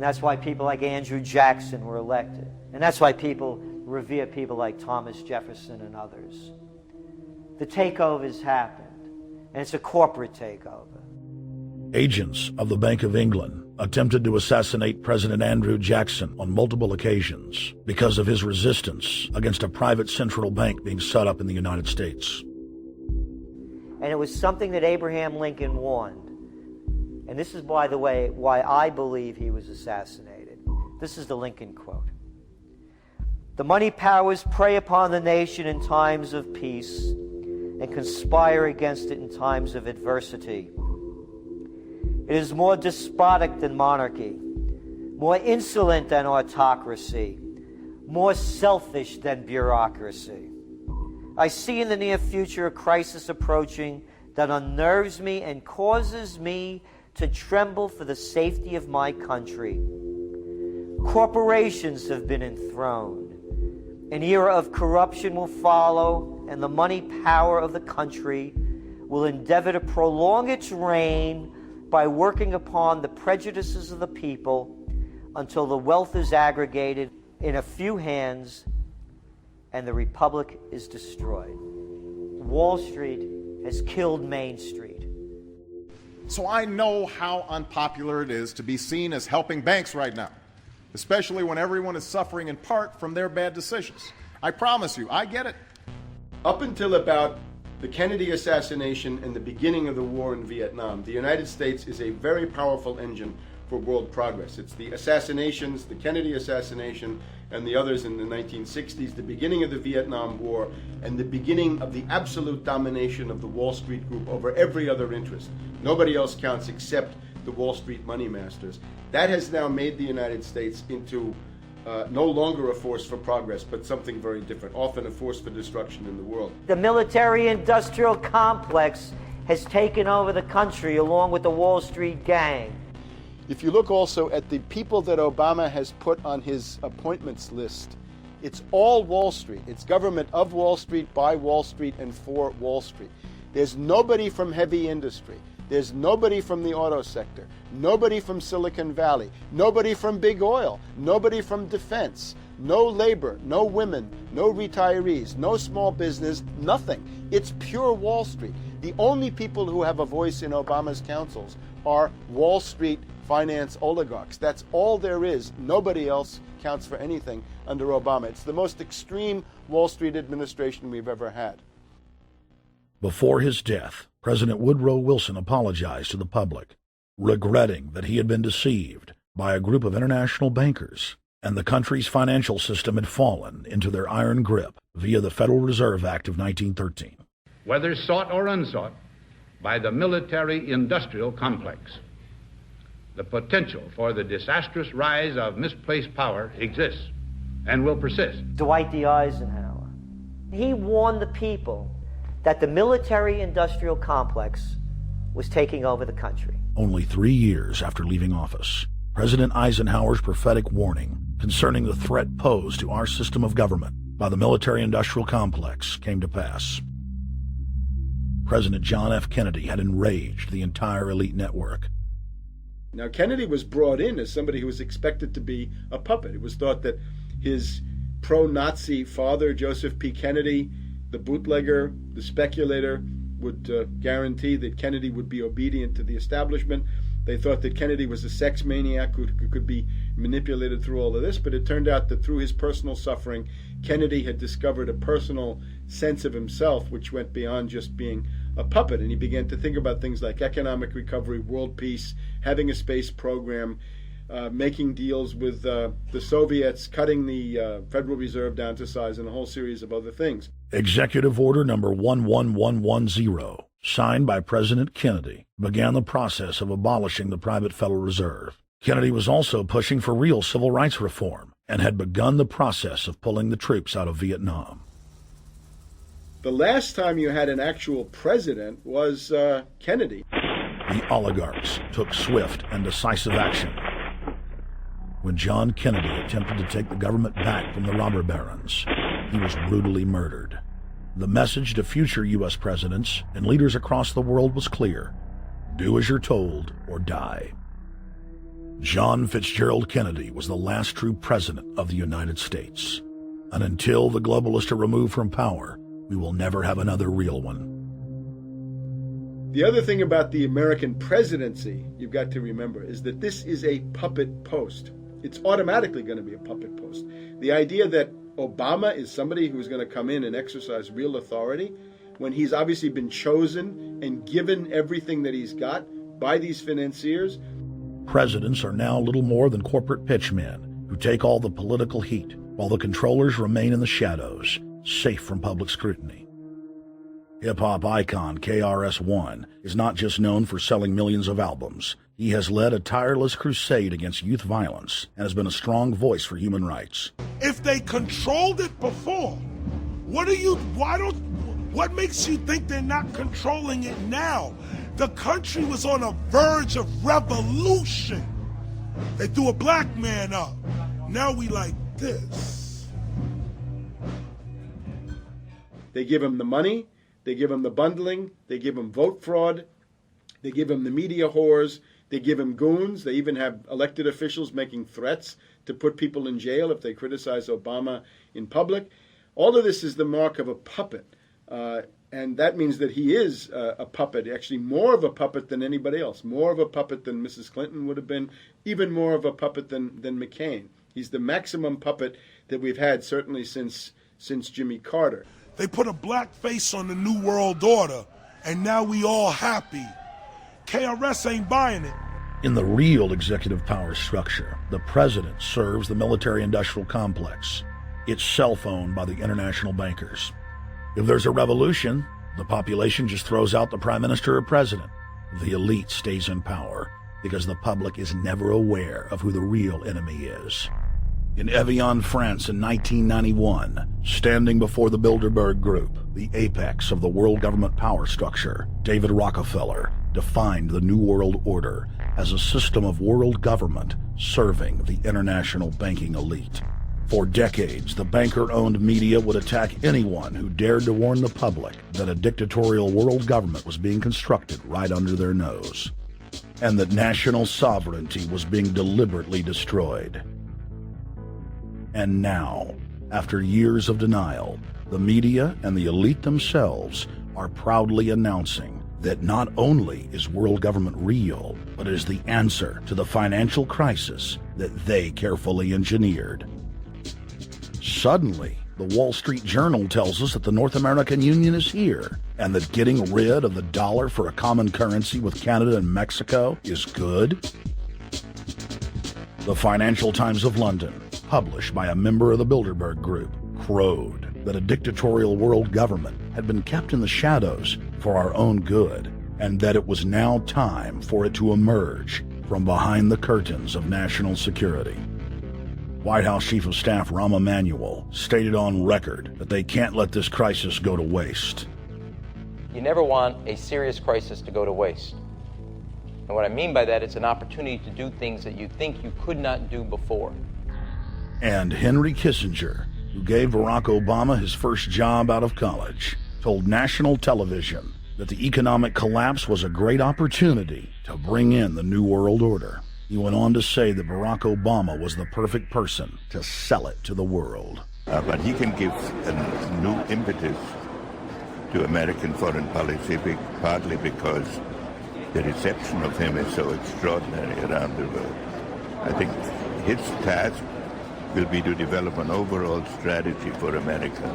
And that's why people like Andrew Jackson were elected. And that's why people revere people like Thomas Jefferson and others. The takeover's happened, and it's a corporate takeover. Agents of the Bank of England attempted to assassinate President Andrew Jackson on multiple occasions because of his resistance against a private central bank being set up in the United States. And it was something that Abraham Lincoln warned. And this is, by the way, why I believe he was assassinated. This is the Lincoln quote. "The money powers prey upon the nation in times of peace and conspire against it in times of adversity. It is more despotic than monarchy, more insolent than autocracy, more selfish than bureaucracy. I see in the near future a crisis approaching that unnerves me and causes me to tremble for the safety of my country. Corporations have been enthroned. An era of corruption will follow, and the money power of the country will endeavor to prolong its reign by working upon the prejudices of the people until the wealth is aggregated in a few hands and the republic is destroyed." Wall Street has killed Main Street. So I know how unpopular it is to be seen as helping banks right now, especially when everyone is suffering in part from their bad decisions. I promise you, I get it. Up until about the Kennedy assassination and the beginning of the war in Vietnam, the United States is a very powerful engine for world progress. It's the assassinations, the Kennedy assassination, and the others in the 1960s, the beginning of the Vietnam War, and the beginning of the absolute domination of the Wall Street group over every other interest. Nobody else counts except the Wall Street money masters. That has now made the United States into no longer a force for progress, but something very different, often a force for destruction in the world. The military-industrial complex has taken over the country along with the Wall Street gang. If you look also at the people that Obama has put on his appointments list, it's all Wall Street. It's government of Wall Street, by Wall Street, and for Wall Street. There's nobody from heavy industry. There's nobody from the auto sector, nobody from Silicon Valley, nobody from big oil, nobody from defense, no labor, no women, no retirees, no small business, nothing. It's pure Wall Street. The only people who have a voice in Obama's councils are Wall Street finance oligarchs. That's all there is. Nobody else counts for anything under Obama. It's the most extreme Wall Street administration we've ever had. Before his death, President Woodrow Wilson apologized to the public, regretting that he had been deceived by a group of international bankers and the country's financial system had fallen into their iron grip via the Federal Reserve Act of 1913. Whether sought or unsought by the military-industrial complex, the potential for the disastrous rise of misplaced power exists and will persist. Dwight D. Eisenhower, he warned the people that the military-industrial complex was taking over the country. Only 3 years after leaving office, President Eisenhower's prophetic warning concerning the threat posed to our system of government by the military-industrial complex came to pass. President John F. Kennedy had enraged the entire elite network. Now, Kennedy was brought in as somebody who was expected to be a puppet. It was thought that his pro-Nazi father, Joseph P. Kennedy, the bootlegger, the speculator, would guarantee that Kennedy would be obedient to the establishment. They thought that Kennedy was a sex maniac who could be manipulated through all of this, but it turned out that through his personal suffering, Kennedy had discovered a personal sense of himself which went beyond just being a puppet, and he began to think about things like economic recovery, world peace, having a space program, making deals with the Soviets, cutting the Federal Reserve down to size, and a whole series of other things. Executive Order Number 11110, signed by President Kennedy, began the process of abolishing the private Federal Reserve. Kennedy was also pushing for real civil rights reform and had begun the process of pulling the troops out of Vietnam. The last time you had an actual president was Kennedy. The oligarchs took swift and decisive action. When John Kennedy attempted to take the government back from the robber barons, he was brutally murdered. The message to future U.S. presidents and leaders across the world was clear: do as you're told or die. John Fitzgerald Kennedy was the last true president of the United States. And until the globalists are removed from power, we will never have another real one. The other thing about the American presidency you've got to remember is that this is a puppet post. It's automatically going to be a puppet post. The idea that Obama is somebody who's going to come in and exercise real authority when he's obviously been chosen and given everything that he's got by these financiers. Presidents are now little more than corporate pitchmen who take all the political heat, while the controllers remain in the shadows, safe from public scrutiny. Hip-hop icon KRS-One is not just known for selling millions of albums. He has led a tireless crusade against youth violence and has been a strong voice for human rights. If they controlled it before, what makes you think they're not controlling it now? The country was on a verge of revolution. They threw a black man up. Now we like this. They give him the money, they give him the bundling, they give him vote fraud, they give him the media whores, they give him goons. They even have elected officials making threats to put people in jail if they criticize Obama in public. All of this is the mark of a puppet. And that means that he is a puppet, actually more of a puppet than anybody else, more of a puppet than Mrs. Clinton would have been, even more of a puppet than McCain. He's the maximum puppet that we've had, certainly since Jimmy Carter. They put a black face on the New World Order, and now we all happy. KRS ain't buying it. In the real executive power structure, the president serves the military-industrial complex. It's self-owned by the international bankers. If there's a revolution, the population just throws out the prime minister or president. The elite stays in power because the public is never aware of who the real enemy is. In Evian, France in 1991, standing before the Bilderberg Group, the apex of the world government power structure, David Rockefeller defined the New World Order as a system of world government serving the international banking elite. For decades, the banker-owned media would attack anyone who dared to warn the public that a dictatorial world government was being constructed right under their nose, and that national sovereignty was being deliberately destroyed. And now, after years of denial, the media and the elite themselves are proudly announcing that not only is world government real, but it is the answer to the financial crisis that they carefully engineered. Suddenly, the Wall Street Journal tells us that the North American Union is here, and that getting rid of the dollar for a common currency with Canada and Mexico is good. The Financial Times of London, published by a member of the Bilderberg Group, crowed that a dictatorial world government had been kept in the shadows for our own good, and that it was now time for it to emerge from behind the curtains of national security. White House Chief of Staff Rahm Emanuel stated on record that they can't let this crisis go to waste. You never want a serious crisis to go to waste. And what I mean by that, it's an opportunity to do things that you think you could not do before. And Henry Kissinger, who gave Barack Obama his first job out of college, told national television that the economic collapse was a great opportunity to bring in the New World Order. He went on to say that Barack Obama was the perfect person to sell it to the world. But he can give a new impetus to American foreign policy, partly because the reception of him is so extraordinary around the world. I think his task will be to develop an overall strategy for America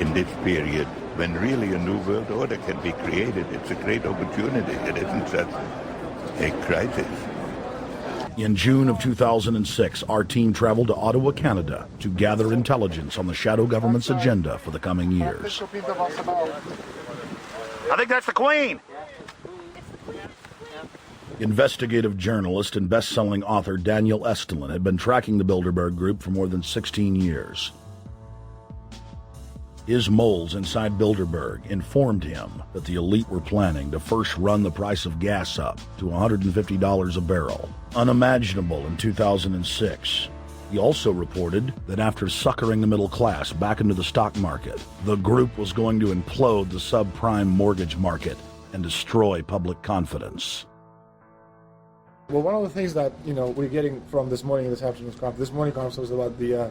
in this period when really a new world order can be created. It's a great opportunity. It isn't just a crisis. In June of 2006, our team traveled to Ottawa, Canada, to gather intelligence on the shadow government's agenda for the coming years. I think that's the Queen. Investigative journalist and best-selling author Daniel Estulin had been tracking the Bilderberg Group for more than 16 years. His moles inside Bilderberg informed him that the elite were planning to first run the price of gas up to $150 a barrel, unimaginable in 2006. He also reported that after suckering the middle class back into the stock market, the group was going to implode the subprime mortgage market and destroy public confidence. Well, one of the things that we're getting from this morning and this afternoon's conference, this morning conference was about the